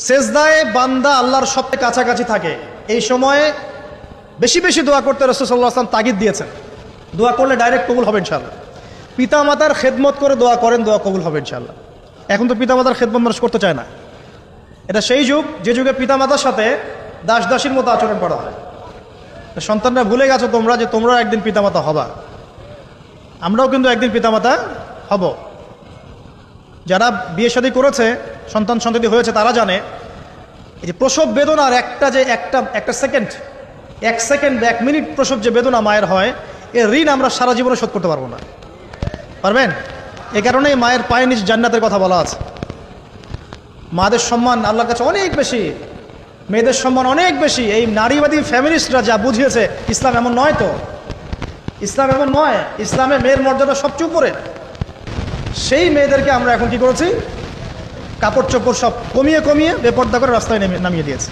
সেজদায় বান্দা আল্লাহর সবচেয়ে কাছাকাছি থাকে। এই সময়ে বেশি বেশি দোয়া করতে রাসূল সাল্লাল্লাহু আলাইহি ওয়াসাল্লাম তাগিদ দিয়েছেন। দোয়া করলে ডাইরেক্ট কবুল হবে ইনশাআল্লাহ। পিতামাতার খেদমত করে দোয়া করেন, দোয়া কবুল হবে ইনশাআল্লাহ। এখন তো পিতামাতার খেদমত মানুষ করতে চায় না। এটা সেই যুগ যে যুগে পিতামাতার সাথে দাস দাসীর মতো আচরণ করা হয়। সন্তানরা ভুলে গেছো তোমরা যে তোমরা একদিন পিতামাতা হবা। আমরাও কিন্তু একদিন পিতামাতা হব। যারা বিয়ে শাদী করেছে, সন্তান সন্ততি হয়েছে, তারা জানে এই যে প্রসব বেদনার একটা সেকেন্ড, এক মিনিট প্রসব যে বেদনা মায়ের হয়, এর ঋণ আমরা সারা জীবনে শোধ করতে পারবো না। পারবেন? এ কারণেই মায়ের পায়ের নিচে জান্নাতের কথা বলা আছে। মাদের সম্মান আল্লাহর কাছে অনেক বেশি, মেয়েদের সম্মান অনেক বেশি। এই নারীবাদী ফ্যামিলিস্টরা যা বুঝিয়েছে, ইসলাম এমন নয়। তো ইসলাম এমন নয়। ইসলামে মেয়ের মর্যাদা সবচেয়ে উপরে। সেই মেয়েদেরকে আমরা এখন কি করেছি? কাপড় চোপড় সব কমিয়ে কমিয়ে বেপর্দা করে রাস্তায় নামিয়ে দিয়েছে।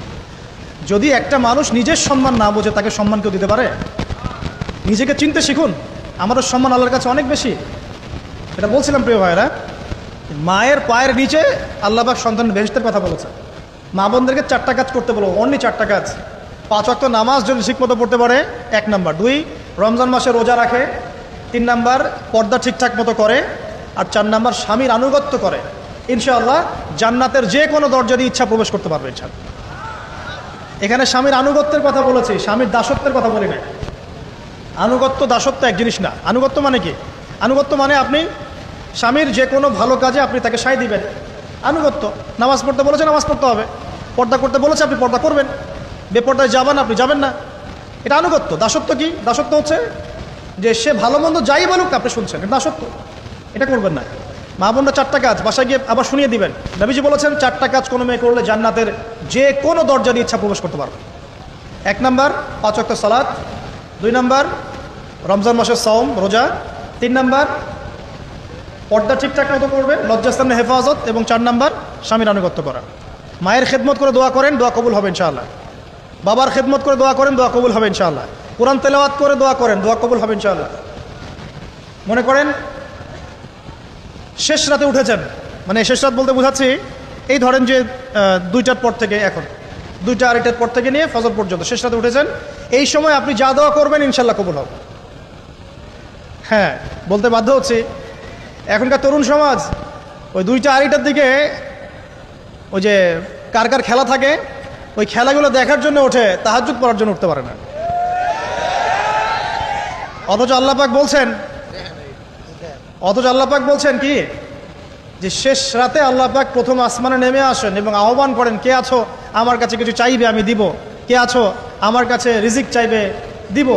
যদি একটা মানুষ নিজের সম্মান না বোঝে, তাকে সম্মান কেউ দিতে পারে? নিজেকে চিনতে শিখুন। আমাদের সম্মান আল্লাহর কাছে অনেক বেশি। এটা বলছিলাম প্রিয় ভাইরা, মায়ের পায়ের নিচে আল্লাহ পাক সন্তান বেহেশতের কথা বলেছে। মা বোনদেরকে 4টা কাজ করতে বলো, অনলি 4টা কাজ। 5 ওয়াক্ত নামাজ যদি ঠিকমতো পড়তে পারে, 1 নাম্বার। 2, রমজান মাসে রোজা রাখে। 3 নাম্বার, পর্দা ঠিকঠাক মতো করে। আর 4 নাম্বার, স্বামীর আনুগত্য করে। ইনশাআল্লাহ জান্নাতের যে কোনো দরজা দিয়ে ইচ্ছা প্রবেশ করতে পারবে ইনশাআল্লাহ। এখানে স্বামীর আনুগত্যের কথা বলেছি, স্বামীর দাসত্বের কথা বলি না। আনুগত্য দাসত্ব এক জিনিস না। আনুগত্য মানে কি? আনুগত্য মানে আপনি স্বামীর যে কোনো ভালো কাজে আপনি তাকে সায় দিবেন। আনুগত্য। নামাজ পড়তে বলেছে, নামাজ পড়তে হবে। পর্দা করতে বলেছে, আপনি পর্দা করবেন। বেপর্দায় যাবেন, আপনি যাবেন না। এটা আনুগত্য। দাসত্ব কি? দাসত্ব হচ্ছে যে সে ভালো মন্দ যাই বলুক আপনি শুনছেন, এটা দাসত্ব। এটা করবেন না। মা বোনরা 4টা কাজ বাসায় গিয়ে আবার শুনিয়ে দিবেন। নবীজি বলেছেন 4টা কাজ কোনো মেয়ে করলে জান্নাতের যে কোনো দরজা দিয়ে ইচ্ছা প্রবেশ করতে পারবে। 1 নাম্বার, 5 ওয়াক্ত সালাত। 2 নাম্বার, রমজান মাসের সওম রোজা। 3 নাম্বার, পর্দা ঠিকঠাক মতো করবে, লজ্জাস্থানের হেফাজত। এবং 4 নাম্বার, স্বামীর আনুগত্য করা। মায়ের খেদমত করে দোয়া করেন, দোয়া কবুল হবে ইনশাআল্লাহ। বাবার খেদমত করে দোয়া করেন, দোয়া কবুল হবে ইনশাআল্লাহ। কোরআন তেলাওয়াত করে দোয়া করেন, দোয়া কবুল হবে ইনশাআল্লাহ। মনে করেন শেষ রাতে উঠেছেন, মানে শেষ রাত বলতে বোঝাচ্ছি এই ধরেন যে 2টার পর থেকে, এখন 2টা 2:30টার পর থেকে নিয়ে ফজর পর্যন্ত শেষ রাতে উঠেছেন। এই সময় আপনি যা দোয়া করবেন ইনশাআল্লাহ কবুল হবে। হ্যাঁ, বলতে বাধ্য হচ্ছি, এখনকার তরুণ সমাজ ওই 2টা 2:30টার দিকে ওই যে কার কার খেলা থাকে, ওই খেলাগুলো দেখার জন্য ওঠে, তাহাজ্জুদ পড়ার জন্য উঠতে পারে না। অথচ আল্লাহ পাক বলছেন কি, যে শেষ রাতে আল্লাহ পাক প্রথম আসমানে নেমে আসেন এবং আহ্বান করেন, কে আছো আমার কাছে কিছু চাইবে আমি দিব, কে আছো আমার কাছে রিজিক চাইবে দিব,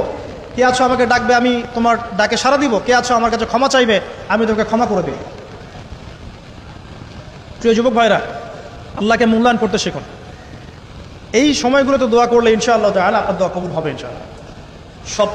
কে আছো আমাকে ডাকবে আমি তোমার ডাকে সাড়া দিব, কে আছো আমার কাছে ক্ষমা চাইবে আমি তোমাকে ক্ষমা করে দিব। প্রিয় যুবক ভাইরা, আল্লাহকে মূল্যায়ন করতে শিখুন। এই সময়গুলোতে দোয়া করলে ইনশাআল্লাহ তাআলা আপনার দোয়া কবুল হবে ইনশাআল্লাহ। সব